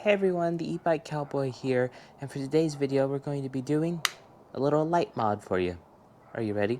Hey everyone, the e-bike cowboy here, and for today's video we're going to be doing a little light mod for you. Are you ready?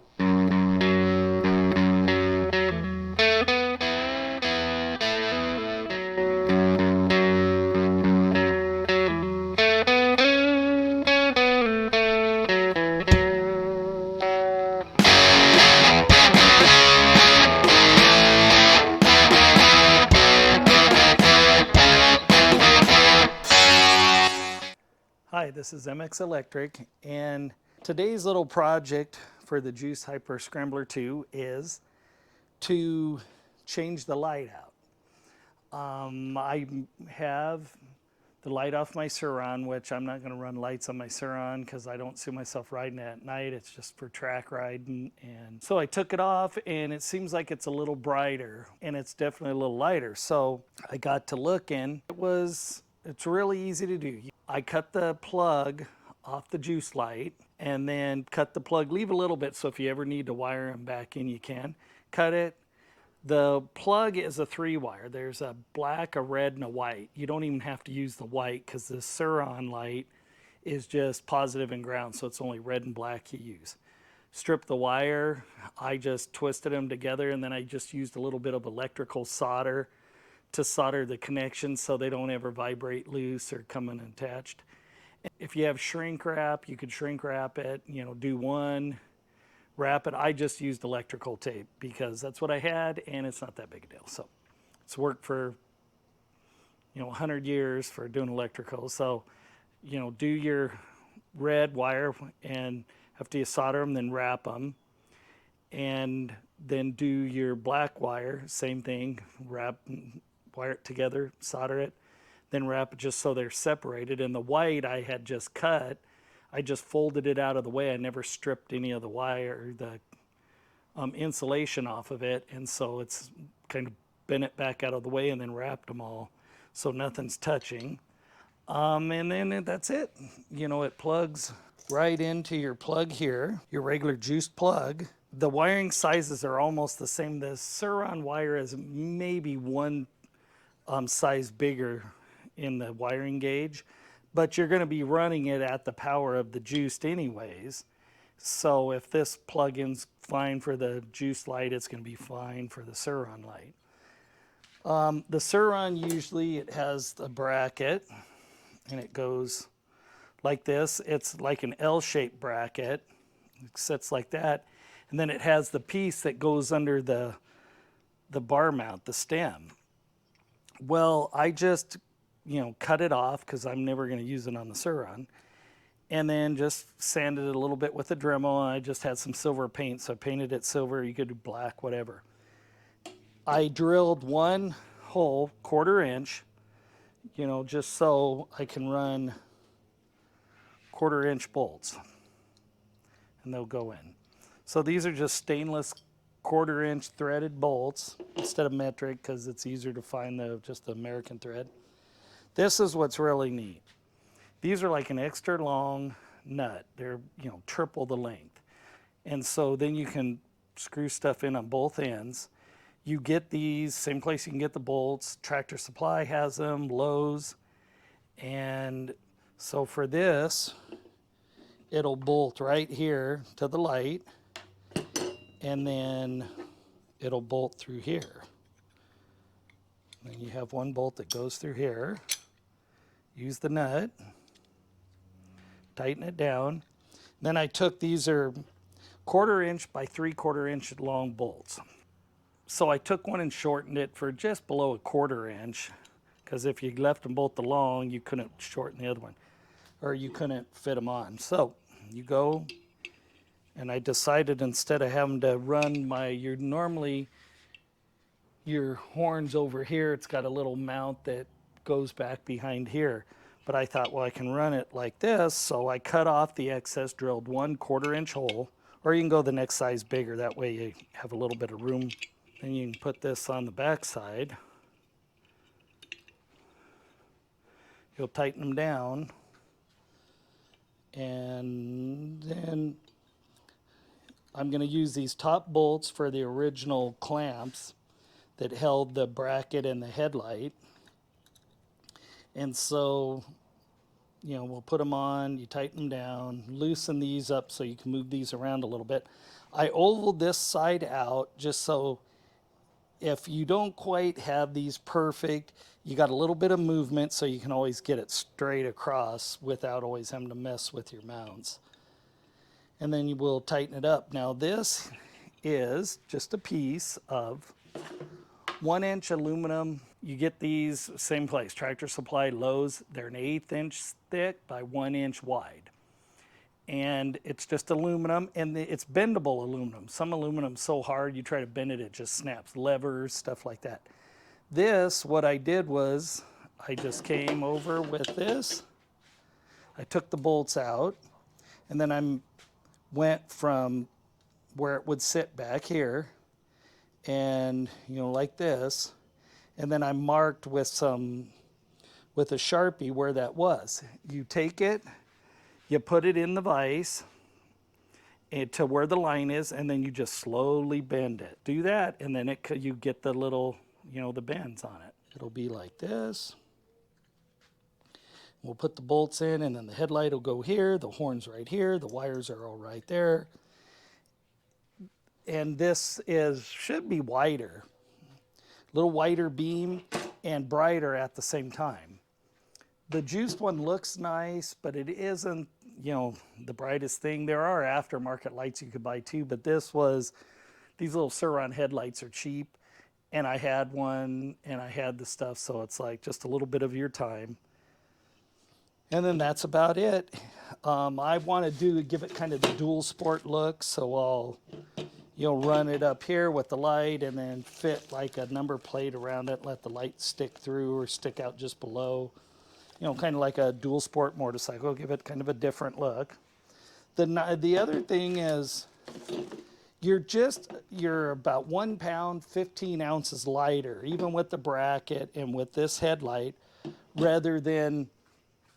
Hi, this is MX Electric, and today's little project for the Juice Hyperscrambler 2 is to change the light out. I have the light off my Sur-Ron, which I'm not going to run lights on my Sur-Ron because I don't see myself riding it at night. It's just for track riding. And so I took it off, and it seems like it's a little brighter, and it's definitely a little lighter. So I got to looking. It's really easy to do. I cut the plug off the juice light and then cut the plug, leave a little bit so if you ever need to wire them back in, you can. Cut it. The plug is a 3-wire. There's a black, a red, and a white. You don't even have to use the white because the Sur-Ron light is just positive and ground, so it's only red and black you use. Strip the wire. I just twisted them together, and then I just used a little bit of electrical solder to solder the connections so they don't ever vibrate loose or come unattached. If you have shrink wrap, you could shrink wrap it, do one, wrap it. I just used electrical tape because that's what I had, and it's not that big a deal. So it's worked for 100 years for doing electrical. So do your red wire, and after you solder them, then wrap them, and then do your black wire, same thing, wire it together, solder it, then wrap it just so they're separated. And the white I had just cut, I just folded it out of the way. I never stripped any of the wire, the insulation off of it, and so it's kind of bent it back out of the way and then wrapped them all so nothing's touching. And then that's it. It plugs right into your plug here, your regular juice plug. The wiring sizes are almost the same. The Sur-Ron wire is maybe one size bigger in the wiring gauge, but you're going to be running it at the power of the juiced anyways. So if this plug-in's fine for the juice light, it's going to be fine for the Sur-Ron light. The Sur-Ron usually it has a bracket, and it goes like this. It's like an L-shaped bracket. It sits like that, and then it has the piece that goes under the bar mount, the stem. Well, I just, cut it off because I'm never going to use it on the Sur-Ron, and then just sanded it a little bit with a Dremel. I just had some silver paint, so I painted it silver. You could do black, whatever. I drilled one hole, 1/4 inch, just so I can run 1/4 inch bolts, and they'll go in. So these are just stainless 1/4 inch threaded bolts instead of metric because it's easier to find just the American thread. This is what's really neat. These are like an extra long nut. They're triple the length, and so then you can screw stuff in on both ends. You get these same place you can get the bolts. Tractor Supply has them, Lowe's, and so for this, it'll bolt right here to the light, and then it'll bolt through here. Then you have one bolt that goes through here. Use the nut, tighten it down. Then I took, these are 1/4 inch by 3/4 inch long bolts. So I took one and shortened it for just below 1/4 inch, because if you left them both along, you couldn't shorten the other one, or you couldn't fit them on. So you go, and I decided instead of having to run your horns over here, it's got a little mount that goes back behind here. But I thought, well, I can run it like this, so I cut off the excess, drilled one 1/4 inch hole, or you can go the next size bigger. That way you have a little bit of room. Then you can put this on the back side. You'll tighten them down, and then I'm going to use these top bolts for the original clamps that held the bracket and the headlight. And so, you know, we'll put them on, you tighten them down, loosen these up so you can move these around a little bit. I ovaled this side out just so if you don't quite have these perfect, you got a little bit of movement so you can always get it straight across without always having to mess with your mounts. And then you will tighten it up. Now this is just a piece of 1-inch aluminum. You get these same place, Tractor Supply, Lowe's. They're an 1/8 inch thick by 1 inch wide. And it's just aluminum, and it's bendable aluminum. Some aluminum's so hard, you try to bend it, it just snaps. Levers, stuff like that. This, what I did was, I just came over with this. I took the bolts out, and then I went from where it would sit back here, and you know, like this, and then I marked with a Sharpie where that was. You take it, you put it in the vise to where the line is, and then you just slowly bend it. Do that, and then you get the little, you know, the bends on it. It'll be like this. We'll put the bolts in, and then the headlight will go here, the horn's right here, the wires are all right there. And this should be wider, a little wider beam and brighter at the same time. The juiced one looks nice, but it isn't, you know, the brightest thing. There are aftermarket lights you could buy too, but these little Sur-Ron headlights are cheap, and I had one, and I had the stuff, so it's like just a little bit of your time. And then that's about it. I want to give it kind of the dual sport look, so I'll, you know, run it up here with the light and then fit like a number plate around it, let the light stick through or stick out just below. You know, kind of like a dual sport motorcycle, give it kind of a different look. The other thing is you're about 1 pound, 15 ounces lighter, even with the bracket and with this headlight, rather than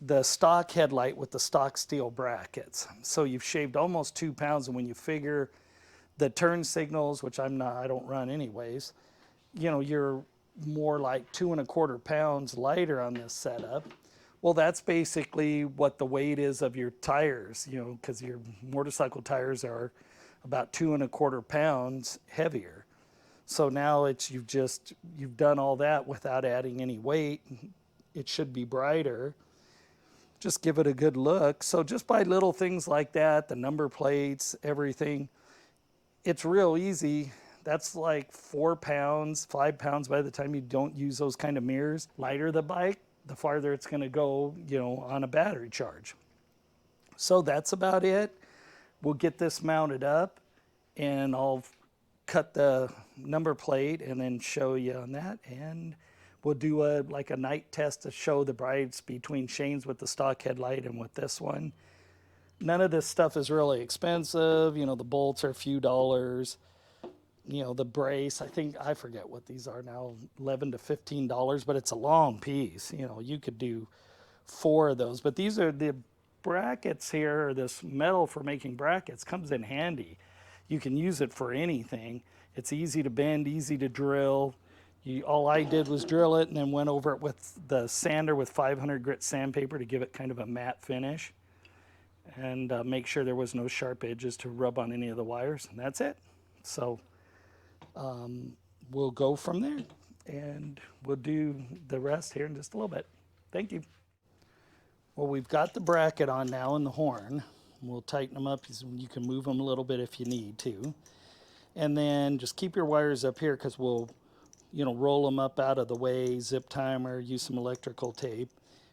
the stock headlight with the stock steel brackets. So you've shaved almost 2 pounds, and when you figure the turn signals, which I don't run anyways, you know, you're more like 2¼ pounds lighter on this setup. Well, that's basically what the weight is of your tires, you know, because your motorcycle tires are about 2¼ pounds heavier. So now you've done all that without adding any weight. It should be brighter. Just give it a good look. So just by little things like that, the number plates, everything, it's real easy. That's like 4 pounds, 5 pounds by the time you don't use those kind of mirrors. Lighter the bike, the farther it's going to go, you know, on a battery charge. So that's about it. We'll get this mounted up, and I'll cut the number plate and then show you on that. And we'll do like a night test to show the brights between Shane's with the stock headlight and with this one. None of this stuff is really expensive. You know, the bolts are a few dollars. You know, the brace, I forget what these are now, $11 to $15, but it's a long piece. You know, you could do 4 of those. But these are the brackets here, or this metal for making brackets comes in handy. You can use it for anything. It's easy to bend, easy to drill. All I did was drill it and then went over it with the sander with 500 grit sandpaper to give it kind of a matte finish, and make sure there was no sharp edges to rub on any of the wires, and that's it. So we'll go from there, and we'll do the rest here in just a little bit. Thank you. Well, we've got the bracket on now and the horn. We'll tighten them up. You can move them a little bit if you need to. And then just keep your wires up here, because we'll, you know, roll them up out of the way, zip timer, use some electrical tape,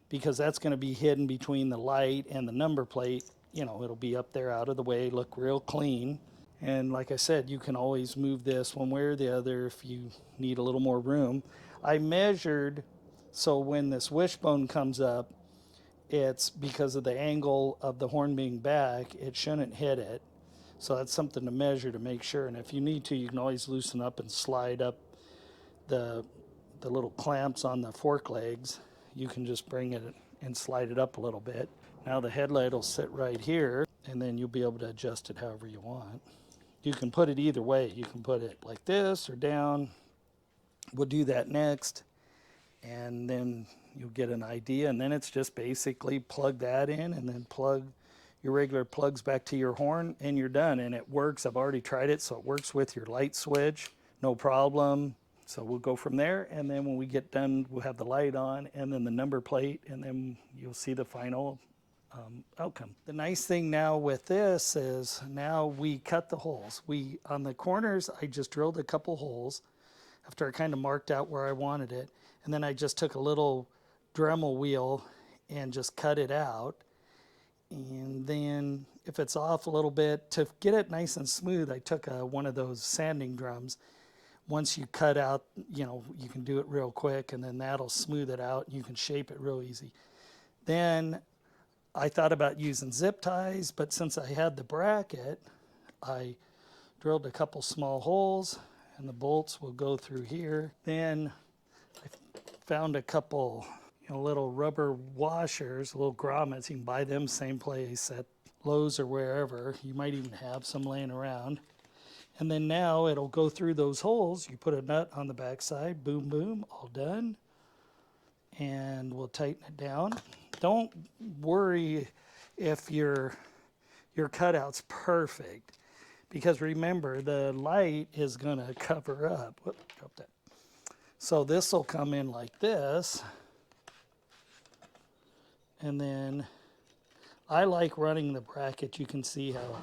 because that's going to be hidden between the light and the number plate. You know, it'll be up there out of the way, look real clean. And like I said, you can always move this one way or the other if you need a little more room. I measured, so when this wishbone comes up, it's because of the angle of the horn being back, it shouldn't hit it. So that's something to measure to make sure. And if you need to, you can always loosen up and slide up the little clamps on the fork legs. You can just bring it and slide it up a little bit. Now the headlight will sit right here, and then you'll be able to adjust it however you want. You can put it either way. You can put it like this or down. We'll do that next. And then you'll get an idea. And then it's just basically plug that in and then plug your regular plugs back to your horn and you're done. And it works. I've already tried it, so it works with your light switch, no problem. So we'll go from there, and then when we get done, we'll have the light on and then the number plate, and then you'll see the final outcome. The nice thing now with this is now we cut the holes. On the corners, I just drilled a couple holes after I kind of marked out where I wanted it, and then I just took a little Dremel wheel and just cut it out. And then if it's off a little bit, to get it nice and smooth, I took one of those sanding drums. Once you cut out, you can do it real quick, and then that'll smooth it out. You can shape it real easy. Then I thought about using zip ties, but since I had the bracket, I drilled a couple small holes, and the bolts will go through here. Then I found a couple little rubber washers, little grommets. You can buy them same place at Lowe's or wherever. You might even have some laying around. And then now it'll go through those holes. You put a nut on the back side, boom, boom, all done. And we'll tighten it down. Don't worry if your cutout's perfect, because remember, the light is gonna cover up. Whoop, drop that. So this will come in like this. And then I like running the bracket. You can see how,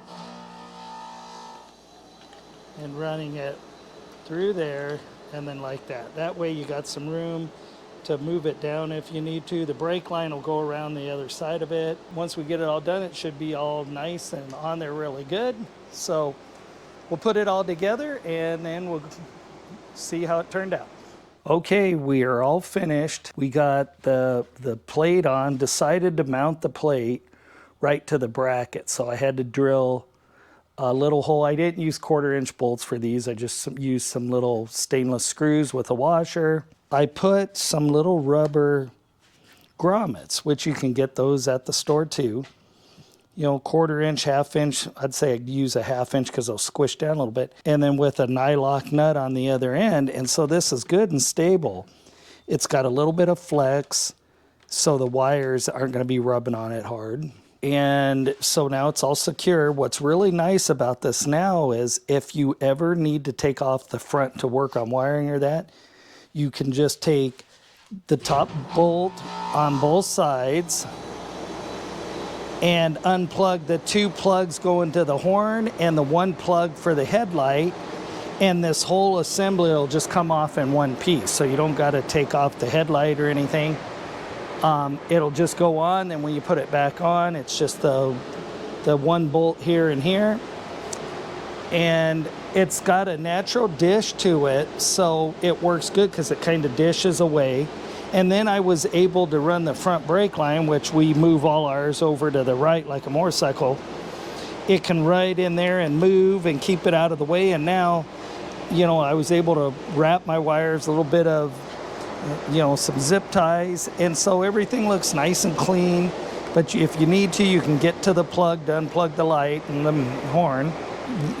and running it through there and then like that. That way you got some room to move it down if you need to. The brake line will go around the other side of it. Once we get it all done, it should be all nice and on there really good. So we'll put it all together and then we'll see how it turned out. Okay, we are all finished. We got the plate on, decided to mount the plate right to the bracket. So I had to drill a little hole. I didn't use 1/4-inch bolts for these. I just used some little stainless screws with a washer. I put some little rubber grommets, which you can get those at the store too. 1/4-inch, 1/2-inch. I'd say I'd use a 1/2-inch because they'll squish down a little bit. And then with a nylock nut on the other end. And so this is good and stable. It's got a little bit of flex, so the wires aren't going to be rubbing on it hard. And so now it's all secure. What's really nice about this now is if you ever need to take off the front to work on wiring or that, you can just take the top bolt on both sides and unplug the 2 plugs going to the horn and the 1 plug for the headlight, and this whole assembly will just come off in one piece. So you don't got to take off the headlight or anything. It'll just go on, and when you put it back on, it's just the 1 bolt here and here. And it's got a natural dish to it, so it works good because it kind of dishes away. And then I was able to run the front brake line, which we move all ours over to the right like a motorcycle. It can ride in there and move and keep it out of the way. And now, I was able to wrap my wires, a little bit of some zip ties, and so everything looks nice and clean. But if you need to, you can get to the plug to unplug the light and the horn.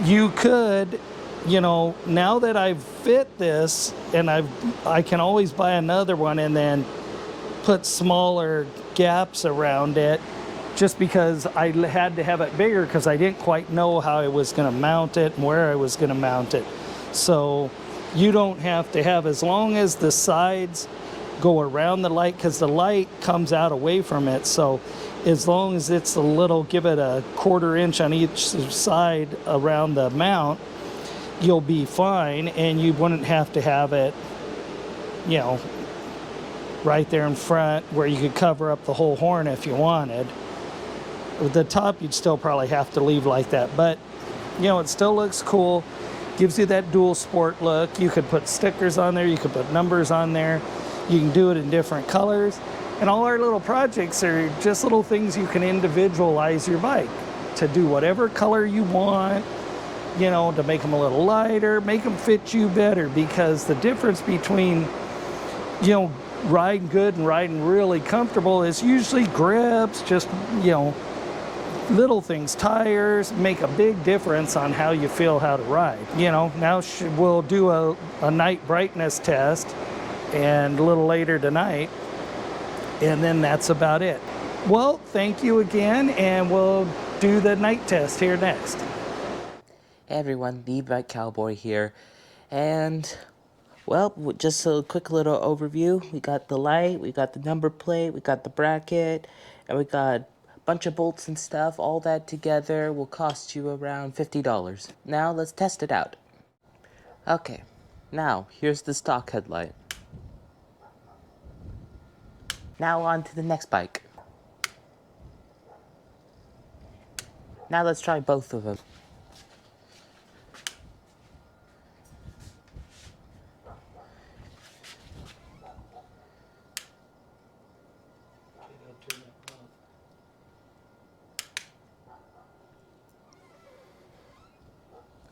You could, now that I've fit this, and I can always buy another one and then put smaller gaps around it, just because I had to have it bigger because I didn't quite know how I was going to mount it and where I was going to mount it. So you don't have to have, as long as the sides go around the light, because the light comes out away from it. So as long as it's a little, give it a 1/4-inch on each side around the mount, you'll be fine, and you wouldn't have to have it, right there in front where you could cover up the whole horn if you wanted. With the top, you'd still probably have to leave like that, but it still looks cool. Gives you that dual sport look. You could put stickers on there, you could put numbers on there, you can do it in different colors. And all our little projects are just little things you can individualize your bike to do whatever color you want, to make them a little lighter, make them fit you better, because the difference between, riding good and riding really comfortable is usually grips, just, little things, tires, make a big difference on how you feel how to ride. Now we'll do a night brightness test, and a little later tonight, and then that's about it. Well, thank you again, and we'll do the night test here next. Hey everyone, the Bike Cowboy here, and well, just a quick little overview. We got the light, we got the number plate, we got the bracket, and we got a bunch of bolts and stuff. All that together will cost you around $50. Now let's test it out. Okay, now here's the stock headlight. Now on to the next bike. Now let's try both of them.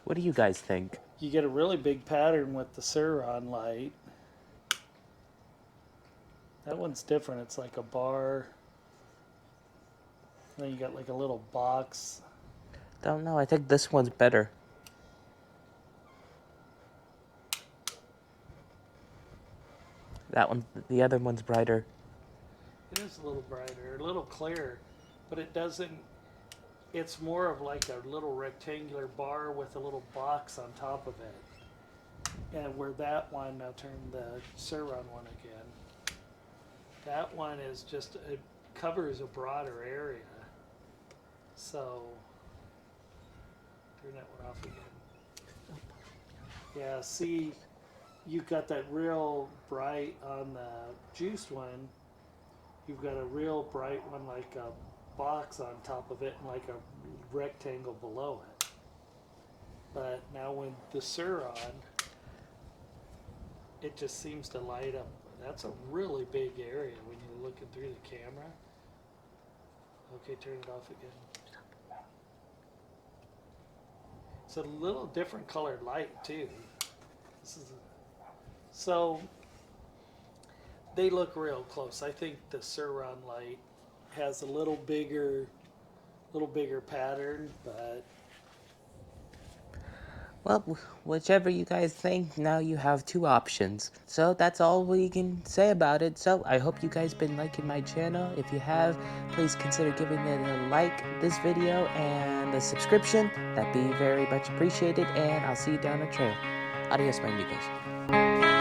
What do you guys think? You get a really big pattern with the Sur-Ron light. That one's different. It's like a bar. Then you got like a little box. Don't know, I think this one's better. That one, the other one's brighter. It is a little brighter, a little clearer, but it doesn't, it's more of like a little rectangular bar with a little box on top of it. And where that one, I'll turn the Sur-Ron one again. That one is just, it covers a broader area. So, turn that one off again. Yeah, see, you've got that real bright on the juiced one. You've got a real bright one like a box on top of it and like a rectangle below it. But now when the Sur-Ron, it just seems to light up. That's a really big area when you're looking through the camera. Okay, turn it off again. It's a little different colored light too. So they look real close. I think the Sur-Ron light has a little bigger pattern, but well, whichever you guys think, now you have two options. So that's all we can say about it. So I hope you guys been liking my channel. If you have, please consider giving it a like this video and a subscription. That'd be very much appreciated, and I'll see you down the trail. Adios, my amigos.